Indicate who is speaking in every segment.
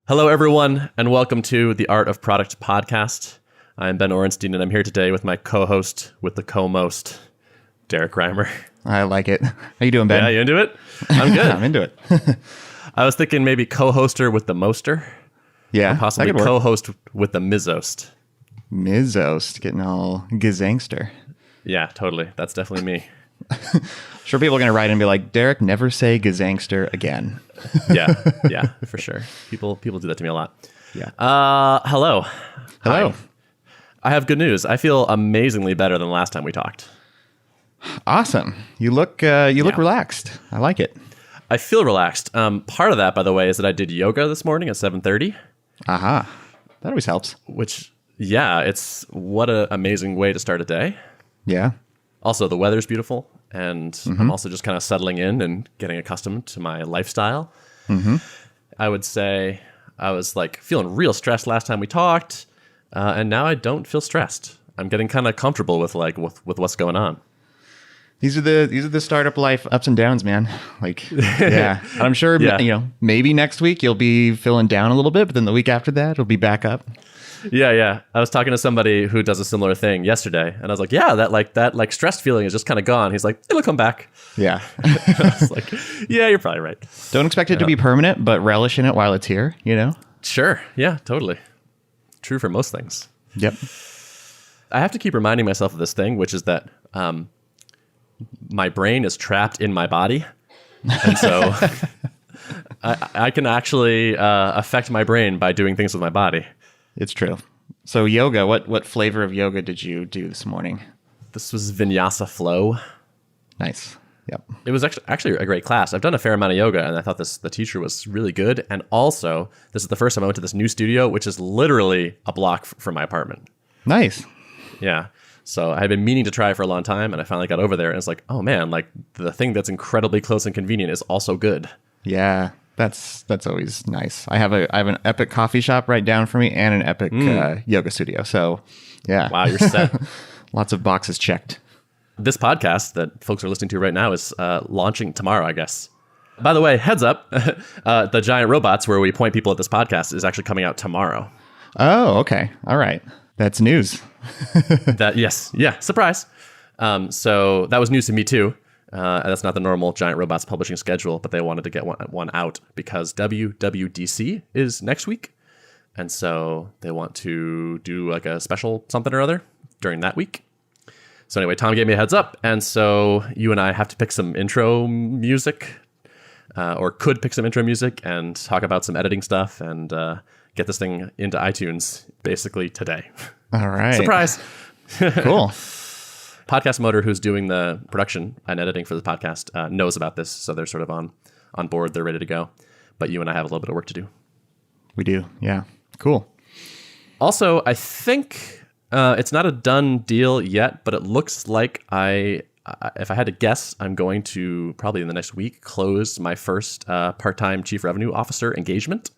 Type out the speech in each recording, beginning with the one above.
Speaker 1: Hello, everyone, and welcome to the Art of Product podcast. I'm Ben Orenstein, and I'm here today with my co-host with the co-most, Derrick Reimer.
Speaker 2: I like it. How you doing, Ben?
Speaker 1: Yeah, you into it? I'm good.
Speaker 2: I'm into it.
Speaker 1: I was thinking maybe co-hoster with the moster.
Speaker 2: Yeah,
Speaker 1: or possibly co-host with the Mizost.
Speaker 2: Mizost, getting all gazangster.
Speaker 1: Yeah, totally. That's definitely me.
Speaker 2: Sure, people are going to write in and be like, Derrick, never say gazangster again.
Speaker 1: Yeah, for sure. People do that to me a lot.
Speaker 2: Yeah.
Speaker 1: Hello.
Speaker 2: Hello.
Speaker 1: Hi. I have good news. I feel amazingly better than the last time we talked.
Speaker 2: Awesome. You look relaxed. I like it.
Speaker 1: I feel relaxed. Part of that, by the way, is that I did yoga this morning at 7:30.
Speaker 2: Aha. That always helps.
Speaker 1: Which, yeah, it's what an amazing way to start a day.
Speaker 2: Yeah.
Speaker 1: Also, the weather's beautiful, and I'm also just kind of settling in and getting accustomed to my lifestyle. I would say I was like feeling real stressed last time we talked, and now I don't feel stressed. I'm getting kind of comfortable with what's going on.
Speaker 2: These are the startup life ups and downs, man. Like, yeah. And I'm sure, maybe next week you'll be feeling down a little bit, but then the week after that, it'll be back up.
Speaker 1: Yeah. I was talking to somebody who does a similar thing yesterday, and I was like, yeah, that stressed feeling is just kind of gone. He's like, it'll come back.
Speaker 2: Yeah.
Speaker 1: I was like, yeah, you're probably right.
Speaker 2: Don't expect it to be permanent, but relish in it while it's here,
Speaker 1: Sure. Yeah, totally. True for most things.
Speaker 2: Yep.
Speaker 1: I have to keep reminding myself of this thing, which is that my brain is trapped in my body. And so I can actually affect my brain by doing things with my body.
Speaker 2: It's true. So yoga, what flavor of yoga did you do this morning?
Speaker 1: This was Vinyasa Flow.
Speaker 2: Nice. Yep.
Speaker 1: It was actually a great class. I've done a fair amount of yoga, and I thought the teacher was really good. And also, this is the first time I went to this new studio, which is literally a block from my apartment.
Speaker 2: Nice.
Speaker 1: Yeah. So I had been meaning to try it for a long time, and I finally got over there, and it's like, oh man, like the thing that's incredibly close and convenient is also good.
Speaker 2: Yeah. That's always nice. I have an epic coffee shop right down for me and an epic yoga studio. So, yeah.
Speaker 1: Wow, you're set.
Speaker 2: Lots of boxes checked.
Speaker 1: This podcast that folks are listening to right now is launching tomorrow, I guess. By the way, heads up, the giant robots where we point people at this podcast is actually coming out tomorrow.
Speaker 2: Oh, okay. All right. That's news.
Speaker 1: Yes. Yeah. Surprise. So that was news to me too. That's not the normal Giant Robots publishing schedule, but they wanted to get one out because WWDC is next week. And so they want to do like a special something or other during that week. So anyway, Tom gave me a heads up. And so you and I have to pick some intro music or could pick some intro music and talk about some editing stuff and get this thing into iTunes basically today.
Speaker 2: All right.
Speaker 1: Surprise.
Speaker 2: Cool.
Speaker 1: Podcast Motor, who's doing the production and editing for the podcast, knows about this, so they're sort of on board. They're ready to go. But you and I have a little bit of work to do.
Speaker 2: We do, yeah. Cool.
Speaker 1: Also, I think it's not a done deal yet, but it looks like if I had to guess, I'm going to probably in the next week close my first part-time chief revenue officer engagement.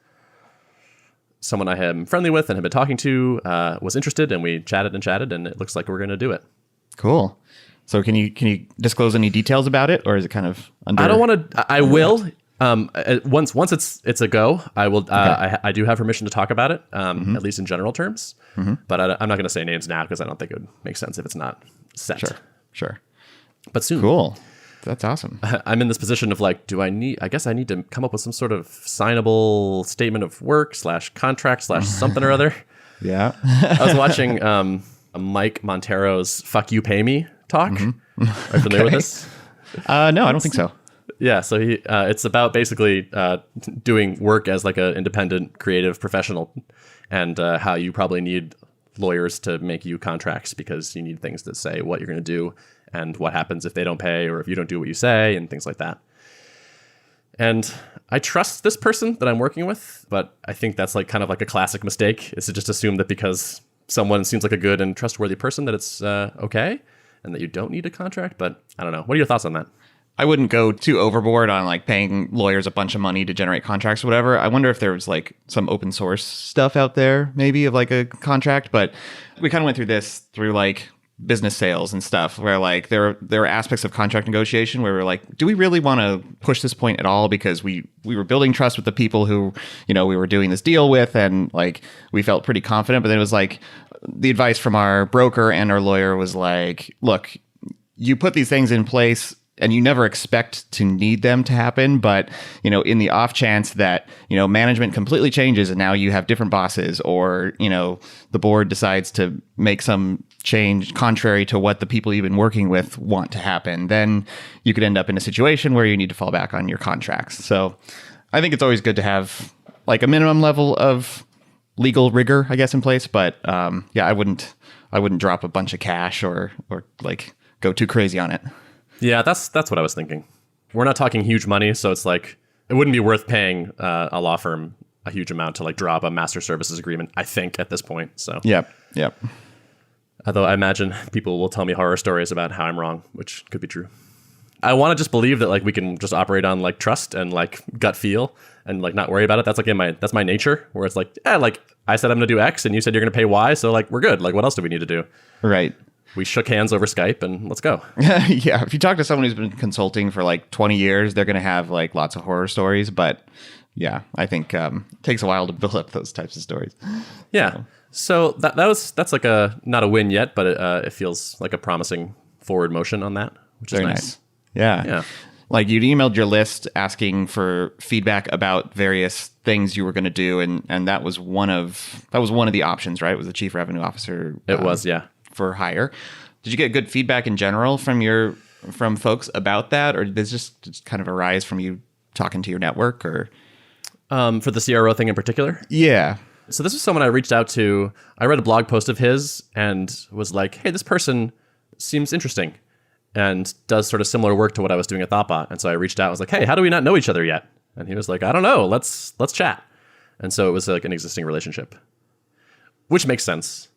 Speaker 1: Someone I am friendly with and have been talking to was interested, and we chatted, and it looks like we're going to do it.
Speaker 2: Cool. So can you disclose any details about it, or is it kind of under?
Speaker 1: I don't want to. I will. Once it's a go, I will.
Speaker 2: Okay.
Speaker 1: I do have permission to talk about it, at least in general terms. But I'm not going to say names now because I don't think it would make sense if it's not set.
Speaker 2: Sure.
Speaker 1: But soon.
Speaker 2: Cool. That's awesome.
Speaker 1: I'm in this position of like, I guess I need to come up with some sort of signable statement of work / contract / something or other.
Speaker 2: Yeah.
Speaker 1: I was watching Mike Montero's "Fuck You, Pay Me" talk. Are you familiar with this?
Speaker 2: No, I don't think so.
Speaker 1: Yeah, so it's about basically doing work as like an independent creative professional, and how you probably need lawyers to make you contracts because you need things that say what you're going to do and what happens if they don't pay or if you don't do what you say and things like that. And I trust this person that I'm working with, but I think that's like kind of like a classic mistake, is to just assume that because someone seems like a good and trustworthy person that it's okay and that you don't need a contract. But I don't know. What are your thoughts on that?
Speaker 2: I wouldn't go too overboard on like paying lawyers a bunch of money to generate contracts or whatever. I wonder if there was like some open source stuff out there maybe of like a contract, but we kind of went through this through like business sales and stuff where like there were aspects of contract negotiation where we're like, do we really want to push this point at all? Because we were building trust with the people who, we were doing this deal with, and like we felt pretty confident. But then it was like the advice from our broker and our lawyer was like, look, you put these things in place and you never expect to need them to happen. But, in the off chance that, management completely changes and now you have different bosses, or, the board decides to make some change contrary to what the people you've been working with want to happen, then you could end up in a situation where you need to fall back on your contracts. So I think it's always good to have like a minimum level of legal rigor, I guess, in place. But I wouldn't drop a bunch of cash or like go too crazy on it.
Speaker 1: Yeah, that's what I was thinking. We're not talking huge money, so it's like it wouldn't be worth paying a law firm a huge amount to like drop a master services agreement, I think, at this point. So
Speaker 2: Yep.
Speaker 1: Although I imagine people will tell me horror stories about how I'm wrong, which could be true. I want to just believe that like we can just operate on like trust and like gut feel and like not worry about it. That's like that's my nature, where it's like, like I said I'm gonna do X and you said you're gonna pay Y, so like we're good. Like what else do we need to do?
Speaker 2: Right.
Speaker 1: We shook hands over Skype and let's go.
Speaker 2: Yeah. If you talk to someone who's been consulting for like 20 years, they're going to have like lots of horror stories. But yeah, I think it takes a while to build up those types of stories.
Speaker 1: Yeah. So that's like not a win yet, but it feels like a promising forward motion on that, which is
Speaker 2: Very nice. Yeah. Like you'd emailed your list asking for feedback about various things you were going to do. And that was one of the options, right? It was the chief revenue officer.
Speaker 1: It was, yeah.
Speaker 2: For hire. Did you get good feedback in general from folks about that, or did this just kind of arise from you talking to your network, or
Speaker 1: for the CRO thing in particular?
Speaker 2: Yeah.
Speaker 1: So this was someone I reached out to. I read a blog post of his and was like, hey, this person seems interesting and does sort of similar work to what I was doing at Thoughtbot. And so I reached out. I was like, hey, how do we not know each other yet? And he was like, I don't know. Let's chat. And so it was like an existing relationship, which makes sense.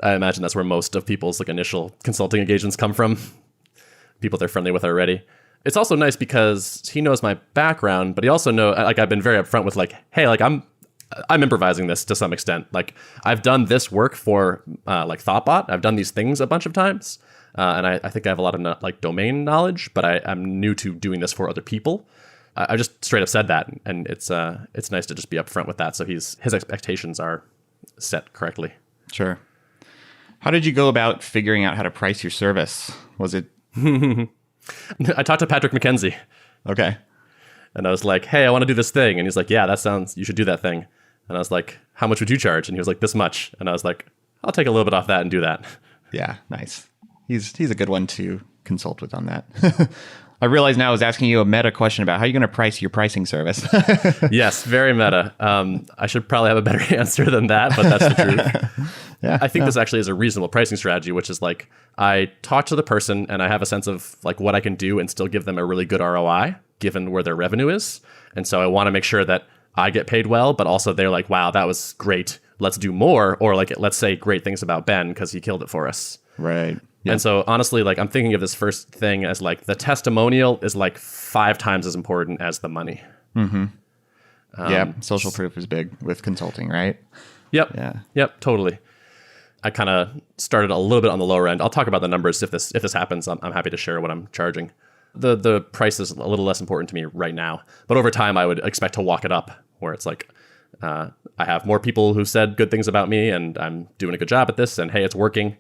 Speaker 1: I imagine that's where most of people's like initial consulting engagements come from. People they're friendly with already. It's also nice because he knows my background, but he also like I've been very upfront with like, hey, like I'm improvising this to some extent. Like I've done this work for like Thoughtbot. I've done these things a bunch of times, and I think I have a lot of like domain knowledge, but I'm new to doing this for other people. I just straight up said that, and it's nice to just be upfront with that. So his expectations are set correctly.
Speaker 2: Sure. How did you go about figuring out how to price your service? Was it?
Speaker 1: I talked to Patrick McKenzie.
Speaker 2: Okay.
Speaker 1: And I was like, hey, I want to do this thing. And he's like, yeah, you should do that thing. And I was like, how much would you charge? And he was like, this much. And I was like, I'll take a little bit off that and do that.
Speaker 2: Yeah, nice. He's a good one to consult with on that. I realize now I was asking you a meta question about how you're going to price your pricing service.
Speaker 1: Yes, very meta. I should probably have a better answer than that, but that's the truth. Yeah, I think this actually is a reasonable pricing strategy, which is like I talk to the person and I have a sense of like what I can do and still give them a really good ROI given where their revenue is. And so I want to make sure that I get paid well, but also they're like, wow, that was great. Let's do more. Or like, let's say great things about Ben because he killed it for us.
Speaker 2: Right.
Speaker 1: Yep. And so honestly, like I'm thinking of this first thing as like the testimonial is like 5 times as important as the money.
Speaker 2: Mm-hmm. Yeah. Social proof is big with consulting, right?
Speaker 1: Yep.
Speaker 2: Yeah.
Speaker 1: Yep. Totally. I kind of started a little bit on the lower end. I'll talk about the numbers if this happens. I'm happy to share what I'm charging. The price is a little less important to me right now, but over time I would expect to walk it up where it's like I have more people who said good things about me and I'm doing a good job at this and hey, it's working.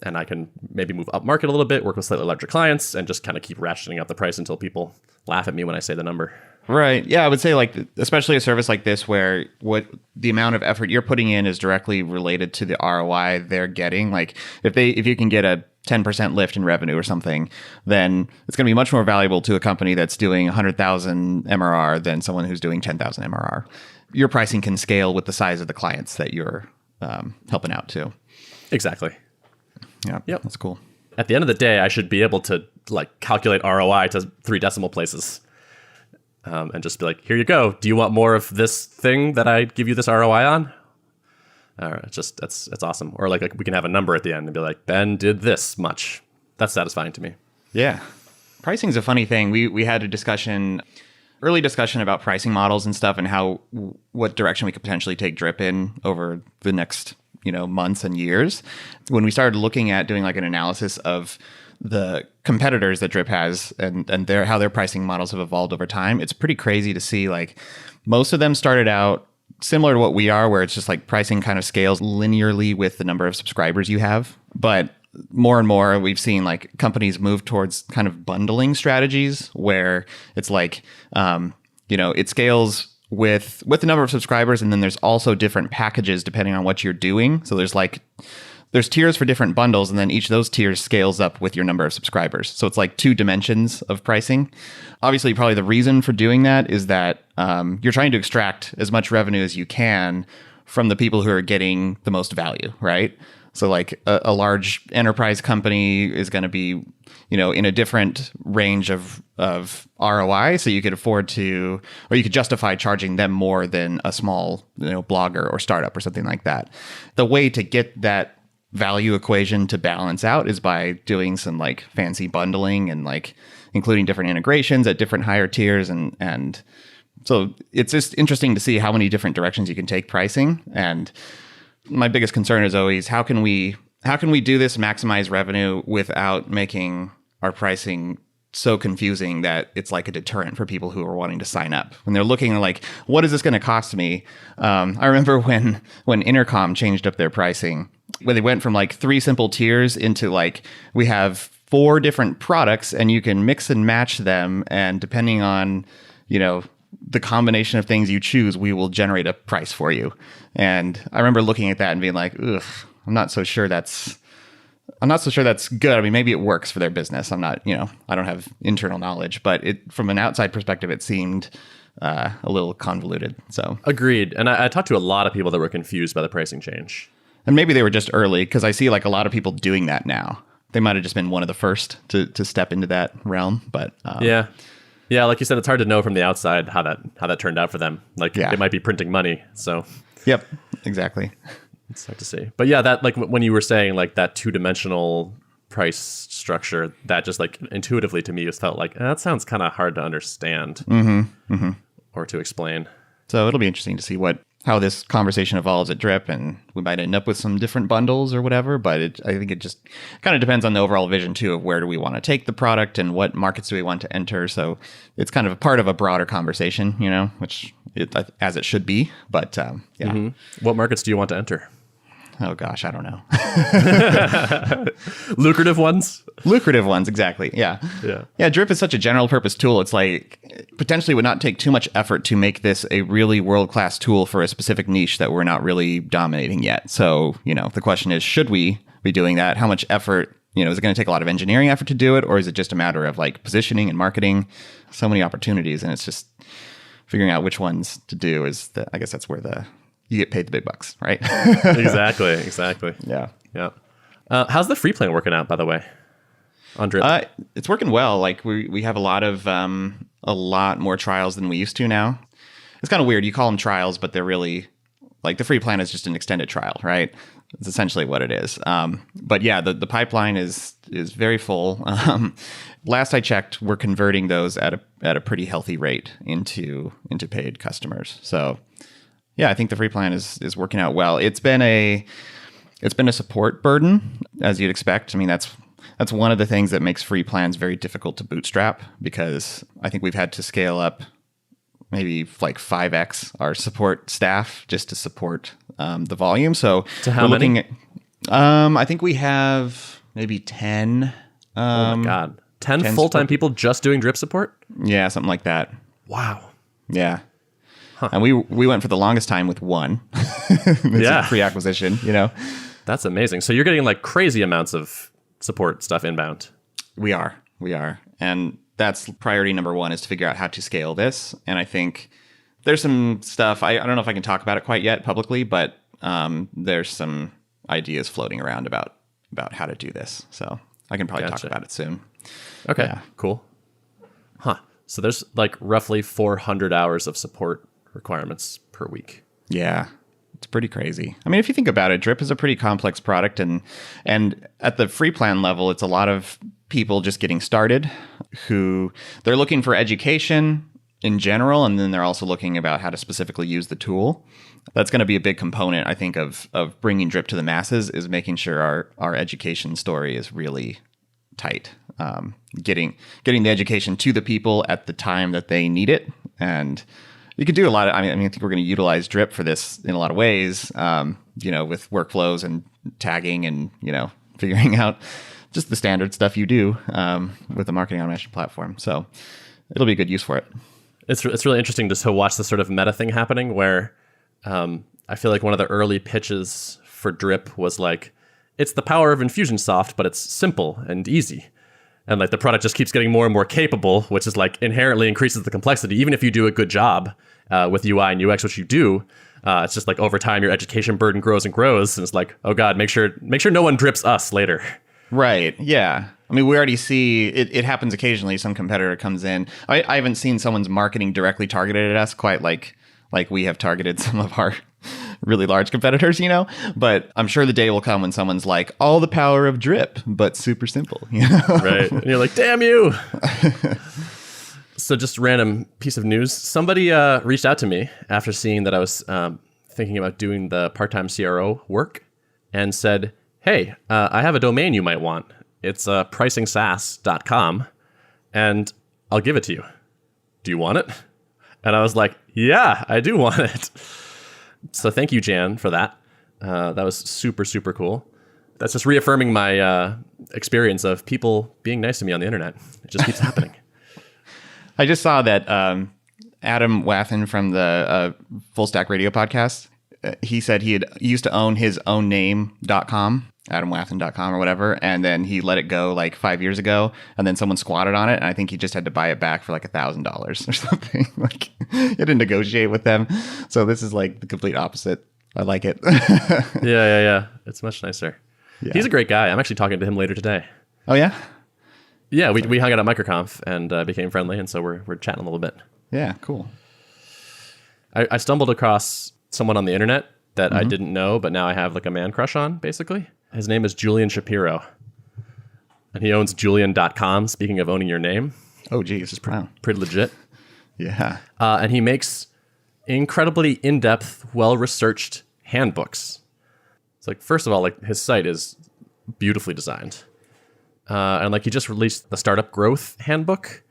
Speaker 1: And I can maybe move up market a little bit, work with slightly larger clients and just kind of keep ratcheting up the price until people laugh at me when I say the number. Right.
Speaker 2: Yeah, I would say like especially a service like this where what the amount of effort you're putting in is directly related to the ROI they're getting. Like if you can get a 10% lift in revenue or something, then it's going to be much more valuable to a company that's doing 100,000 MRR than someone who's doing 10,000 MRR. Your pricing can scale with the size of the clients that you're helping out too.
Speaker 1: Exactly.
Speaker 2: Yeah.
Speaker 1: Yep.
Speaker 2: That's cool.
Speaker 1: At the end of the day, I should be able to like calculate ROI to 3 decimal places. And just be like, here you go. Do you want more of this thing that I give you this ROI on? That's awesome. Or like we can have a number at the end and be like, Ben did this much. That's satisfying to me.
Speaker 2: Yeah. Pricing is a funny thing. We had a early discussion about pricing models and stuff and what direction we could potentially take Drip in over the next, months and years. When we started looking at doing like an analysis of the competitors that Drip has and how their pricing models have evolved over time, it's pretty crazy to see like most of them started out similar to what we are, where it's just like pricing kind of scales linearly with the number of subscribers you have. But more and more, we've seen like companies move towards kind of bundling strategies where it's like, it scales with the number of subscribers. And then there's also different packages depending on what you're doing. So there's tiers for different bundles, and then each of those tiers scales up with your number of subscribers. So it's like 2 dimensions of pricing. Obviously, probably the reason for doing that is that you're trying to extract as much revenue as you can from the people who are getting the most value, right? So like a large enterprise company is going to be, in a different range of ROI. So you could afford to, or you could justify charging them more than a small, blogger or startup or something like that. The way to get that value equation to balance out is by doing some like fancy bundling and like including different integrations at different higher tiers. And so it's just interesting to see how many different directions you can take pricing. And my biggest concern is always how can we do this, maximize revenue without making our pricing so confusing that it's like a deterrent for people who are wanting to sign up when they're looking like, what is this going to cost me? I remember when Intercom changed up their pricing, when they went from like 3 simple tiers into like, we have 4 different products and you can mix and match them. And depending on, the combination of things you choose, we will generate a price for you. And I remember looking at that and being like, ugh, I'm not so sure that's good. I mean, maybe it works for their business. I'm not, I don't have internal knowledge, but from an outside perspective, it seemed a little convoluted. So
Speaker 1: agreed. And I talked to a lot of people that were confused by the pricing change.
Speaker 2: And maybe they were just early, because I see like a lot of people doing that now. They might have just been one of the first to step into that realm. But
Speaker 1: yeah, like you said, it's hard to know from the outside how that turned out for them. Like It might be printing money. So
Speaker 2: yep, exactly.
Speaker 1: It's hard to see. But yeah, that like when you were saying like that 2-dimensional price structure, that just like intuitively to me just felt like that sounds kind of hard to understand or to explain.
Speaker 2: So it'll be interesting to see how this conversation evolves at Drip, and we might end up with some different bundles or whatever. But I think it just kind of depends on the overall vision too of where do we want to take the product and what markets do we want to enter. So it's kind of a part of a broader conversation, which as it should be. But yeah.
Speaker 1: What markets do you want to enter?
Speaker 2: Oh gosh, I don't know.
Speaker 1: Lucrative ones?
Speaker 2: Lucrative ones, exactly. Yeah. Yeah, Drip is such a general purpose tool. It's like potentially would not take too much effort to make this a really world-class tool for a specific niche that we're not really dominating yet. So, the question is, should we be doing that? How much effort, is it going to take a lot of engineering effort to do it? Or is it just a matter of like positioning and marketing? So many opportunities, and it's just figuring out which ones to do I guess that's where you get paid the big bucks, right?
Speaker 1: Exactly.
Speaker 2: Yeah.
Speaker 1: How's the free plan working out, by the way, on Drip?
Speaker 2: It's working well. Like we have a lot more trials than we used to now. It's kind of weird. You call them trials, but they're really like the free plan is just an extended trial, right? It's essentially what it is. But yeah, the pipeline is very full. Last I checked, we're converting those at a pretty healthy rate into paid customers. So yeah, I think the free plan is working out well. It's been a support burden, as you'd expect. I mean, that's one of the things that makes free plans very difficult to bootstrap, because I think we've had to scale up maybe like 5x our support staff just to support the volume. So
Speaker 1: to how many?
Speaker 2: I think we have maybe 10.
Speaker 1: Oh my God. 10 full-time people just doing Drip support?
Speaker 2: Yeah, something like that.
Speaker 1: Wow.
Speaker 2: Yeah. Huh. And we went for the longest time with 1. Yeah. Pre-acquisition,
Speaker 1: That's amazing. So you're getting like crazy amounts of support stuff inbound.
Speaker 2: We are. And that's priority number 1, is to figure out how to scale this. And I think there's some stuff, I don't know if I can talk about it quite yet publicly, but there's some ideas floating around about how to do this. So I can probably talk about it soon.
Speaker 1: Okay,
Speaker 2: yeah.
Speaker 1: Cool. Huh. So there's like roughly 400 hours of support requirements per week.
Speaker 2: Yeah. It's pretty crazy. I mean, if you think about it, Drip is a pretty complex product, and at the free plan level, it's a lot of people just getting started who they're looking for education in general, and then they're also looking about how to specifically use the tool. That's going to be a big component, I think, of bringing drip to the masses, is making sure our education story is really tight. Getting the education to the people at the time that they need it. And you could do a lot of, I think we're going to utilize drip for this in a lot of ways, with workflows and tagging and, figuring out just the standard stuff you do with the marketing automation platform. So it'll be a good use for it.
Speaker 1: It's really interesting just to watch the sort of meta thing happening where I feel like one of the early pitches for drip was like, it's the power of Infusionsoft, but it's simple and easy. And like the product just keeps getting more and more capable, which is like inherently increases the complexity. Even if you do a good job with UI and UX, which you do, it's just like over time your education burden grows and grows. And it's like, oh God, make sure no one drips us later.
Speaker 2: Right. Yeah. I mean, we already see it happens occasionally. Some competitor comes in. I haven't seen someone's marketing directly targeted at us quite like we have targeted some of our really large competitors, but I'm sure the day will come when someone's like, all the power of drip, but super simple.
Speaker 1: Right. And you're like, damn you. So just random piece of news. Somebody reached out to me after seeing that I was thinking about doing the part-time CRO work and said, hey, I have a domain you might want. It's pricingsas.com, and I'll give it to you. Do you want it? And I was like, yeah, I do want it. So thank you, Jan, for that. That was super, super cool. That's just reaffirming my experience of people being nice to me on the internet. It just keeps happening.
Speaker 2: I just saw that Adam Wathan from the Full Stack Radio podcast, he said he used to own his own name.com, adamwathan.com or whatever, and then he let it go like 5 years ago, and then someone squatted on it, and I think he just had to buy it back for like $1,000 or something. Like, he had to negotiate with them. So this is like the complete opposite. I like it.
Speaker 1: Yeah. It's much nicer. Yeah. He's a great guy. I'm actually talking to him later today.
Speaker 2: Oh, yeah?
Speaker 1: Yeah, we hung out at MicroConf and became friendly, and so we're chatting a little bit.
Speaker 2: Yeah, cool.
Speaker 1: I stumbled across someone on the internet that I didn't know, but now I have like a man crush on, basically. His name is Julian Shapiro, and he owns Julian.com, speaking of owning your name.
Speaker 2: Oh, geez.
Speaker 1: Which is pretty legit.
Speaker 2: Yeah.
Speaker 1: And he makes incredibly in-depth, well-researched handbooks. It's like, first of all, like his site is beautifully designed. And like he just released the Startup Growth Handbook.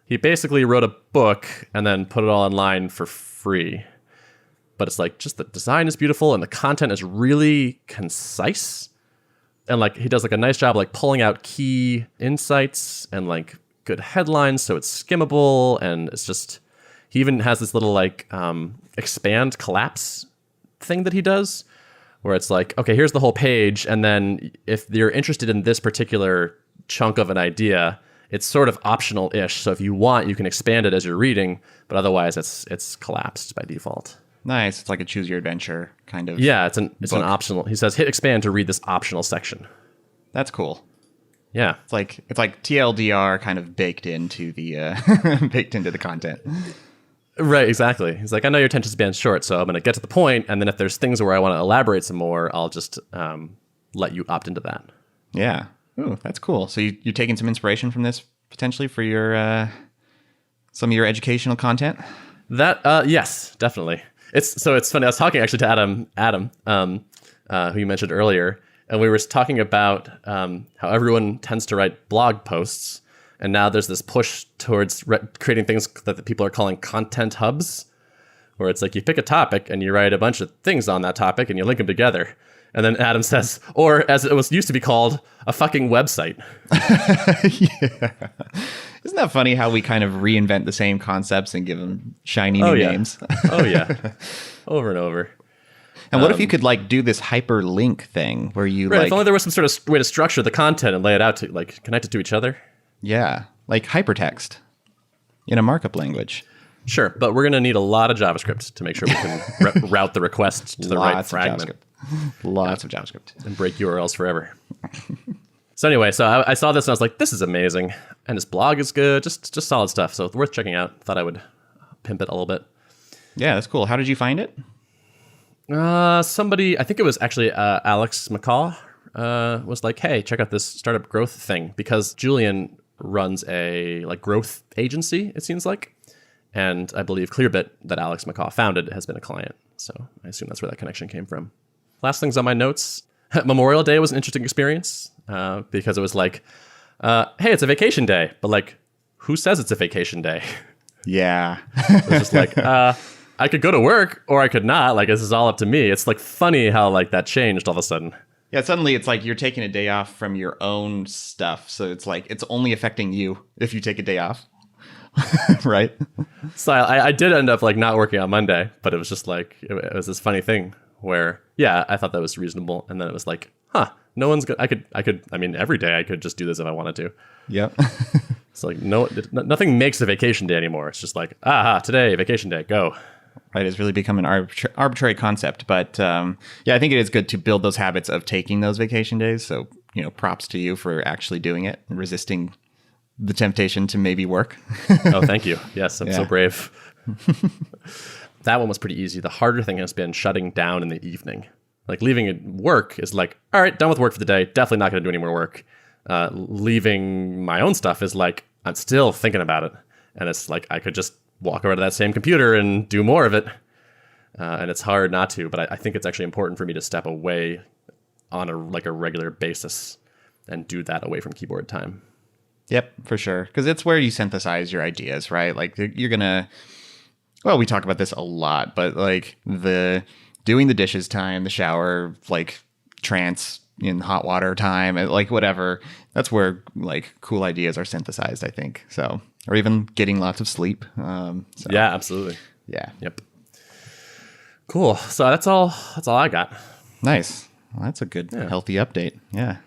Speaker 1: He basically wrote a book and then put it all online for free. But it's like just the design is beautiful and the content is really concise. And like he does like a nice job like pulling out key insights and like good headlines so it's skimmable. And it's just, he even has this little like expand collapse thing that he does where it's like, okay, here's the whole page. And then if you're interested in this particular chunk of an idea, it's sort of optional-ish. So if you want, you can expand it as you're reading, but otherwise it's collapsed by default.
Speaker 2: Nice. It's like a choose your adventure kind of.
Speaker 1: Yeah, it's an optional. He says hit expand to read this optional section.
Speaker 2: That's cool.
Speaker 1: Yeah.
Speaker 2: It's like TLDR kind of baked into the content.
Speaker 1: Right, exactly. He's like, I know your attention span's short, so I'm going to get to the point, and then if there's things where I want to elaborate some more, I'll just let you opt into that.
Speaker 2: Yeah. Ooh, that's cool. So you're taking some inspiration from this potentially for your some of your educational content?
Speaker 1: That yes, definitely. It's funny. I was talking actually to Adam, who you mentioned earlier, and we were talking about how everyone tends to write blog posts, and now there's this push towards creating things that the people are calling content hubs, where it's like you pick a topic and you write a bunch of things on that topic and you link them together. And then Adam says, or as it was used to be called, a fucking website.
Speaker 2: Yeah. Isn't that funny how we kind of reinvent the same concepts and give them shiny new names?
Speaker 1: Oh, yeah. Over and over.
Speaker 2: And what if you could like do this hyperlink thing where you
Speaker 1: if only there was some sort of way to structure the content and lay it out to like connect it to each other.
Speaker 2: Yeah, like hypertext in a markup language.
Speaker 1: Sure, but we're going to need a lot of JavaScript to make sure we can route the request to the right fragment.
Speaker 2: Lots of JavaScript.
Speaker 1: And break URLs forever. So anyway, so I saw this and I was like, this is amazing. And his blog is good, just solid stuff. So it's worth checking out. Thought I would pimp it a little bit.
Speaker 2: Yeah, that's cool. How did you find it?
Speaker 1: Somebody, I think it was actually Alex McCaw, was like, hey, check out this startup growth thing. Because Julian runs a like growth agency, it seems like. And I believe Clearbit, that Alex McCaw founded, has been a client. So I assume that's where that connection came from. Last things on my notes. Memorial Day was an interesting experience because it was like, hey, it's a vacation day. But like, who says it's a vacation day?
Speaker 2: Yeah.
Speaker 1: It was just like, I could go to work or I could not. Like, this is all up to me. It's like funny how like that changed all of a sudden.
Speaker 2: Yeah, suddenly it's like you're taking a day off from your own stuff. So it's like it's only affecting you if you take a day off. Right?
Speaker 1: So I did end up like not working on Monday, but it was just like, it was this funny thing where, yeah, I thought that was reasonable. And then it was like, no one's good. I mean, every day I could just do this if I wanted to.
Speaker 2: Yep.
Speaker 1: It's like, nothing makes a vacation day anymore. It's just like, today, vacation day, go.
Speaker 2: Right, it's really become an arbitrary concept. But yeah, I think it is good to build those habits of taking those vacation days. So, props to you for actually doing it and resisting the temptation to maybe work.
Speaker 1: Oh, thank you. Yes, I'm so brave. That one was pretty easy. The harder thing has been shutting down in the evening. Like leaving work is like, all right, done with work for the day. Definitely not going to do any more work. Leaving my own stuff is like, I'm still thinking about it. And it's like, I could just walk over to that same computer and do more of it. And it's hard not to, but I think it's actually important for me to step away on a regular basis and do that away from keyboard time.
Speaker 2: Yep, for sure. Because it's where you synthesize your ideas, right? Like you're going to, well, we talk about this a lot, but like the doing the dishes time, the shower, like trance in hot water time, like whatever, that's where like cool ideas are synthesized, I think. So, or even getting lots of sleep.
Speaker 1: Yeah, absolutely.
Speaker 2: Yeah.
Speaker 1: Yep. Cool. So that's all I got.
Speaker 2: Nice. Well, that's a good, healthy update. Yeah.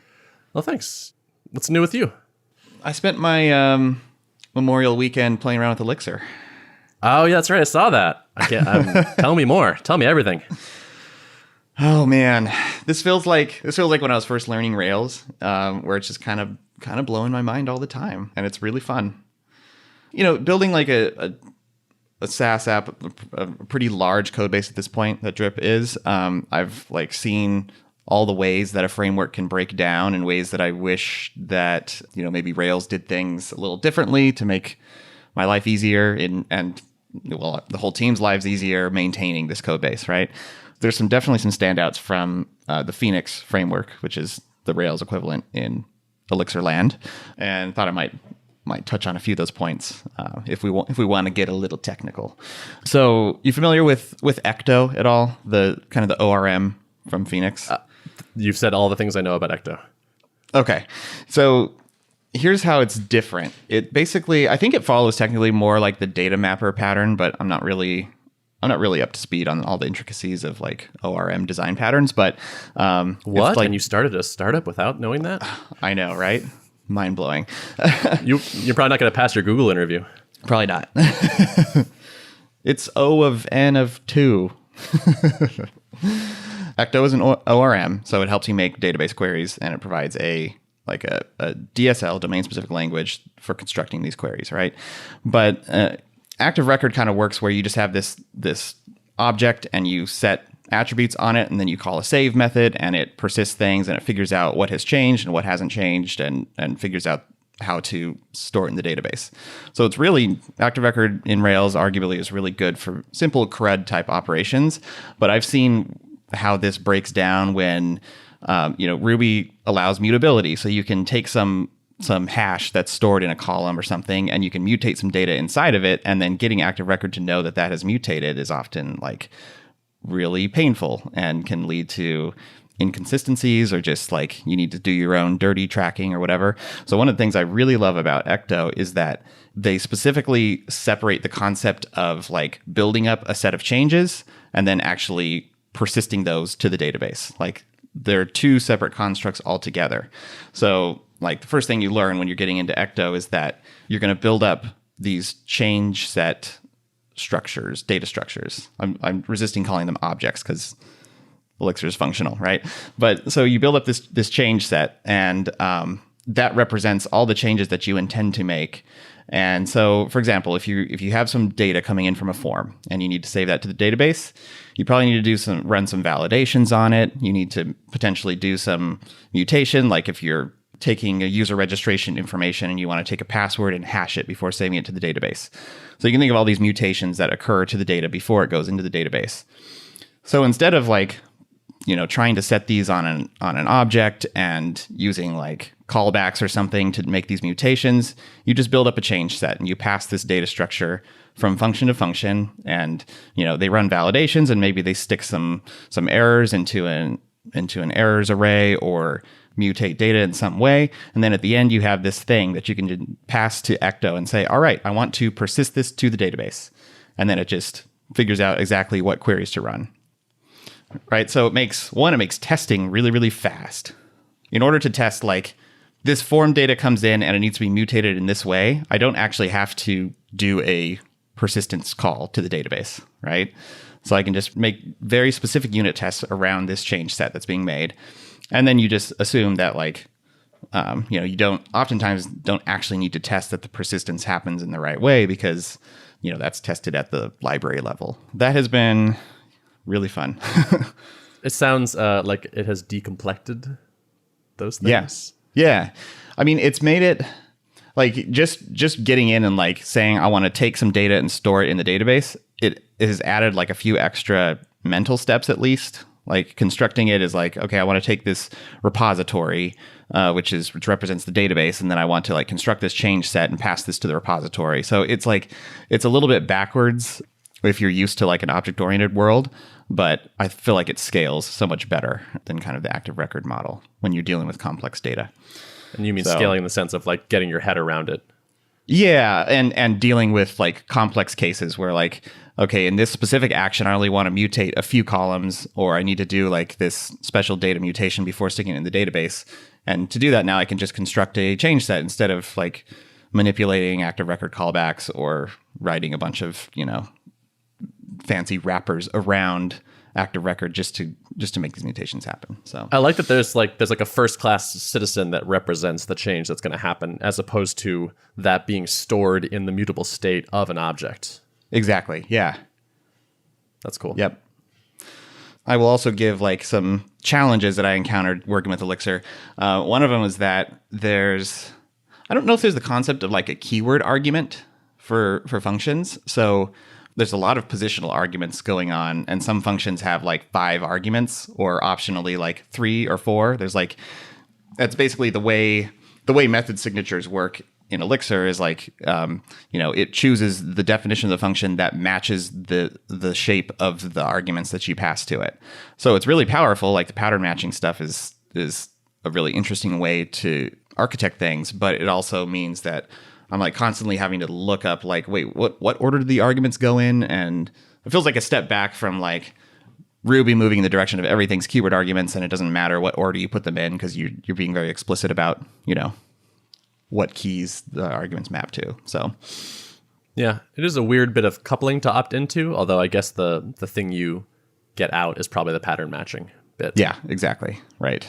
Speaker 1: Well, thanks. What's new with you?
Speaker 2: I spent my Memorial weekend playing around with Elixir.
Speaker 1: Oh, yeah, that's right. I saw that. Tell me more. Tell me everything.
Speaker 2: Oh man, this feels like when I was first learning Rails, where it's just kind of blowing my mind all the time, and it's really fun. Building like a SaaS app, a pretty large code base at this point that Drip is. I've like seen all the ways that a framework can break down in ways that I wish that maybe Rails did things a little differently to make my life easier and the whole team's lives easier maintaining this code base, right? There's definitely some standouts from the Phoenix framework, which is the Rails equivalent in Elixir land, and thought I might touch on a few of those points if we want to get a little technical. So, you familiar with Ecto at all? The kind of the ORM from Phoenix.
Speaker 1: You've said all the things I know about Ecto.
Speaker 2: Okay, so here's how it's different. It basically, I think it follows technically more like the data mapper pattern, but I'm not really up to speed on all the intricacies of like ORM design patterns. But
Speaker 1: what? And you started a startup without knowing that?
Speaker 2: I know, right? Mind blowing.
Speaker 1: You're probably not going to pass your Google interview.
Speaker 2: Probably not. It's O of N of 2. Ecto is an ORM, so it helps you make database queries, and it provides a DSL, domain-specific language, for constructing these queries, right? But Active Record kind of works where you just have this object, and you set attributes on it, and then you call a save method, and it persists things, and it figures out what has changed and what hasn't changed, and figures out how to store it in the database. So it's really, Active Record in Rails arguably is really good for simple CRUD type operations, but I've seen how this breaks down when Ruby allows mutability. So you can take some hash that's stored in a column or something, and you can mutate some data inside of it, and then getting Active Record to know that has mutated is often like really painful and can lead to inconsistencies, or just like you need to do your own dirty tracking or whatever. So one of the things I really love about Ecto is that they specifically separate the concept of like building up a set of changes and then actually persisting those to the database. Like they're two separate constructs altogether. So like the first thing you learn when you're getting into Ecto is that you're going to build up these change set structures, data structures. I'm resisting calling them objects because Elixir is functional, right? But so you build up this change set, and that represents all the changes that you intend to make. And so, for example, if you have some data coming in from a form and you need to save that to the database, you probably need to run some validations on it. You need to potentially do some mutation, like if you're taking a user registration information and you want to take a password and hash it before saving it to the database. So you can think of all these mutations that occur to the data before it goes into the database. So instead of like, trying to set these on an object and using like callbacks or something to make these mutations, you just build up a change set and you pass this data structure from function to function, and they run validations and maybe they stick some errors into an errors array or mutate data in some way. And then at the end, you have this thing that you can pass to Ecto and say, all right, I want to persist this to the database. And then it just figures out exactly what queries to run. Right. So it makes testing really, really fast. In order to test like this form data comes in and it needs to be mutated in this way, I don't actually have to do a persistence call to the database. Right. So I can just make very specific unit tests around this change set that's being made. And then you just assume that like, you oftentimes don't actually need to test that the persistence happens in the right way because, that's tested at the library level. That has been really fun.
Speaker 1: It sounds like it has decomplected those things.
Speaker 2: Yes. Yeah. I mean, it's made it like just getting in and like saying, I want to take some data and store it in the database. It has added like a few extra mental steps, at least. Like constructing it is like, okay, I want to take this repository, which represents the database, and then I want to like construct this change set and pass this to the repository. So it's a little bit backwards if you're used to like an object-oriented world, but I feel like it scales so much better than kind of the active record model when you're dealing with complex data.
Speaker 1: And you mean scaling in the sense of like getting your head around it?
Speaker 2: Yeah, and dealing with like complex cases where like, okay, in this specific action, I only want to mutate a few columns, or I need to do like this special data mutation before sticking it in the database. And to do that now, I can just construct a change set instead of like manipulating active record callbacks or writing a bunch of, fancy wrappers around active record just to make these mutations happen. So
Speaker 1: I like that there's like a first class citizen that represents the change that's going to happen, as opposed to that being stored in the mutable state of an object.
Speaker 2: Exactly. Yeah.
Speaker 1: That's cool.
Speaker 2: Yep. I will also give like some challenges that I encountered working with Elixir. One of them is that I don't know if there's the concept of like a keyword argument for functions. So there's a lot of positional arguments going on, and some functions have like 5 arguments or optionally like 3 or 4. That's basically the way method signatures work in Elixir is like, it chooses the definition of the function that matches the shape of the arguments that you pass to it. So it's really powerful. Like the pattern matching stuff is a really interesting way to architect things, but it also means that I'm like constantly having to look up like, wait, what order did the arguments go in? And it feels like a step back from like Ruby moving in the direction of everything's keyword arguments, and it doesn't matter what order you put them in because you're being very explicit about, what keys the arguments map to. So
Speaker 1: yeah, it is a weird bit of coupling to opt into, although I guess the thing you get out is probably the pattern matching bit.
Speaker 2: Yeah, exactly. Right.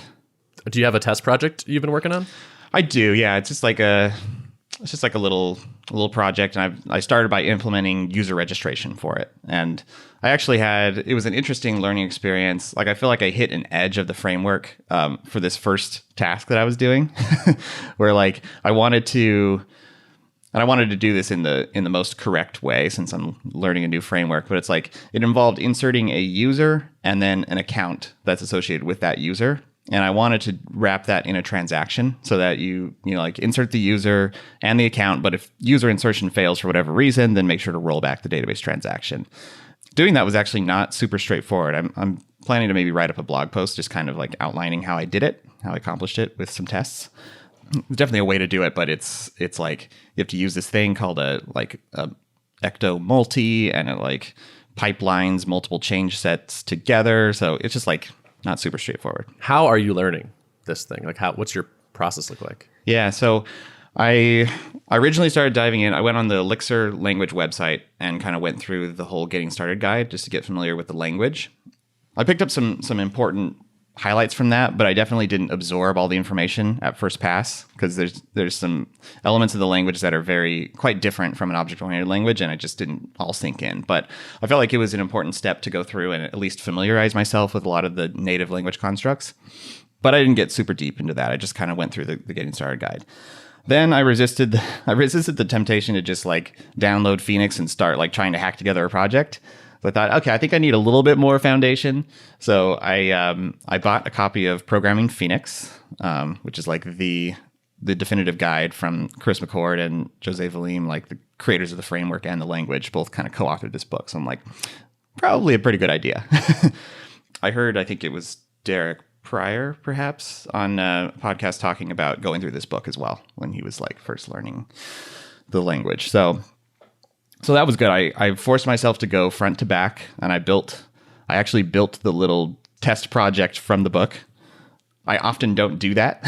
Speaker 1: Do you have a test project you've been working on?
Speaker 2: I do. Yeah. It's just like a little project, and I started by implementing user registration for it. And I actually it was an interesting learning experience. Like I feel like I hit an edge of the framework for this first task that I was doing, where like I wanted to do this in the most correct way since I'm learning a new framework. But it's like it involved inserting a user and then an account that's associated with that user. And I wanted to wrap that in a transaction so that you like insert the user and the account. But if user insertion fails for whatever reason, then make sure to roll back the database transaction. Doing that was actually not super straightforward. I'm planning to maybe write up a blog post just kind of like outlining how I did it, how I accomplished it with some tests. There's definitely a way to do it, but it's like you have to use this thing called a ecto multi, and it like pipelines multiple change sets together. So it's just like not super straightforward.
Speaker 1: How are you learning this thing? Like what's your process look like?
Speaker 2: Yeah, so I originally started diving in. I went on the Elixir language website and kind of went through the whole getting started guide just to get familiar with the language. I picked up some important highlights from that, but I definitely didn't absorb all the information at first pass because there's some elements of the language that are quite different from an object-oriented language, and it just didn't all sink in. But I felt like it was an important step to go through and at least familiarize myself with a lot of the native language constructs. But I didn't get super deep into that. I just kind of went through the getting started guide. Then I resisted the temptation to just like download Phoenix and start like trying to hack together a project. So I thought, okay, I think I need a little bit more foundation. So I bought a copy of Programming Phoenix, which is like the definitive guide from Chris McCord and Jose Valim, like the creators of the framework and the language, both kind of co-authored this book. So I'm like, probably a pretty good idea. I think it was Derrick Pryor, perhaps, on a podcast talking about going through this book as well when he was like first learning the language. So that was good. I forced myself to go front to back, and I actually built the little test project from the book. I often don't do that,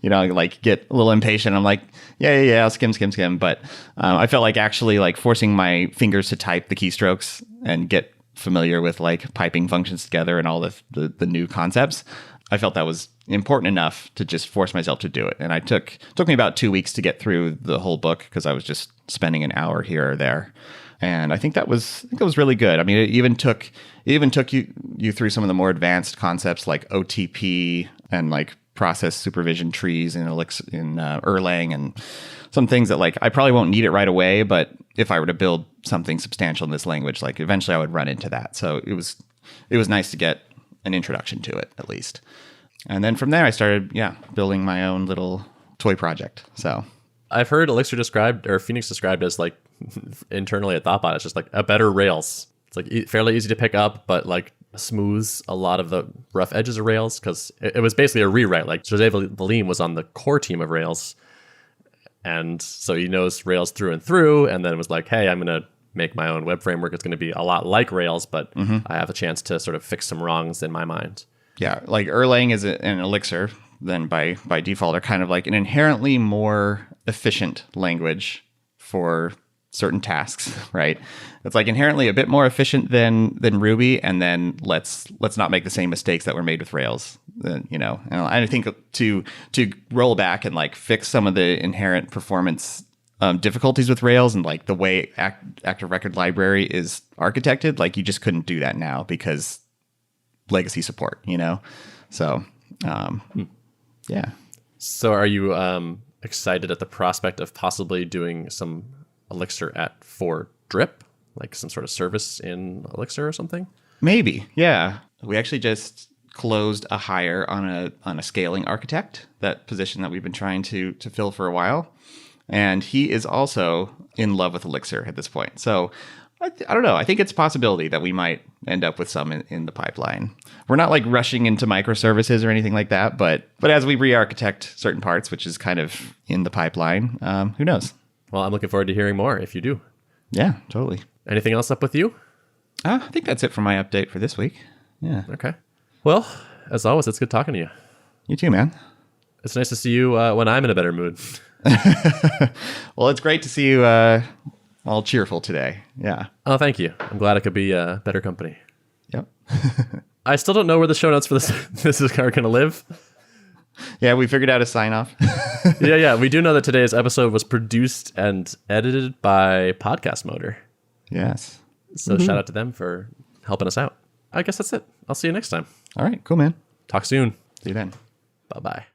Speaker 2: like get a little impatient. I'm like, yeah, I'll skim. But I felt like actually like forcing my fingers to type the keystrokes and get familiar with like piping functions together and all the new concepts. I felt that was important enough to just force myself to do it. And it took me about 2 weeks to get through the whole book because I was just spending an hour here or there. And I think that was really good. I mean, it even took you through some of the more advanced concepts like OTP and like process supervision trees in Elixir, in Erlang, and some things that like I probably won't need it right away, but if I were to build something substantial in this language, like eventually I would run into that. So it was nice to get an introduction to it at least. And then from there I started building my own little toy project. So
Speaker 1: I've heard Elixir described, or Phoenix described as like internally at Thoughtbot, it's just like a better Rails. It's like fairly easy to pick up, but like smooths a lot of the rough edges of Rails, because it was basically a rewrite. Like Jose Valim was on the core team of Rails, and so he knows Rails through and through, and then was like, hey, I'm going to make my own web framework. It's going to be a lot like Rails, but I have a chance to sort of fix some wrongs in my mind. Yeah,
Speaker 2: like Erlang is an Elixir, then by default are kind of like an inherently more efficient language for certain tasks, right? It's like inherently a bit more efficient than Ruby, and then let's not make the same mistakes that were made with Rails. And I think to roll back and like fix some of the inherent performance difficulties with Rails and like the way active record library is architected, like you just couldn't do that now because legacy support, So yeah.
Speaker 1: So are you excited at the prospect of possibly doing some Elixir for drip, like some sort of service in Elixir or something?
Speaker 2: Maybe, yeah. We actually just closed a hire on a scaling architect, that position that we've been trying to fill for a while, and he is also in love with Elixir at this point. So I don't know. I think it's a possibility that we might end up with some in the pipeline. We're not like rushing into microservices or anything like that, but as we re-architect certain parts, which is kind of in the pipeline, who knows?
Speaker 1: Well, I'm looking forward to hearing more if you do.
Speaker 2: Yeah, totally.
Speaker 1: Anything else up with you?
Speaker 2: I think that's it for my update for this week. Yeah.
Speaker 1: Okay. Well, as always, it's good talking to you.
Speaker 2: You too, man.
Speaker 1: It's nice to see you when I'm in a better mood.
Speaker 2: Well, it's great to see you all cheerful today. Yeah.
Speaker 1: Oh, thank you. I'm glad I could be better company.
Speaker 2: Yep.
Speaker 1: I still don't know where the show notes for this are going to live.
Speaker 2: Yeah, we figured out a sign off.
Speaker 1: Yeah. We do know that today's episode was produced and edited by Podcast Motor.
Speaker 2: Yes.
Speaker 1: So shout out to them for helping us out. I guess that's it. I'll see you next time.
Speaker 2: All right, cool, man.
Speaker 1: Talk soon.
Speaker 2: See you then.
Speaker 1: Bye-bye.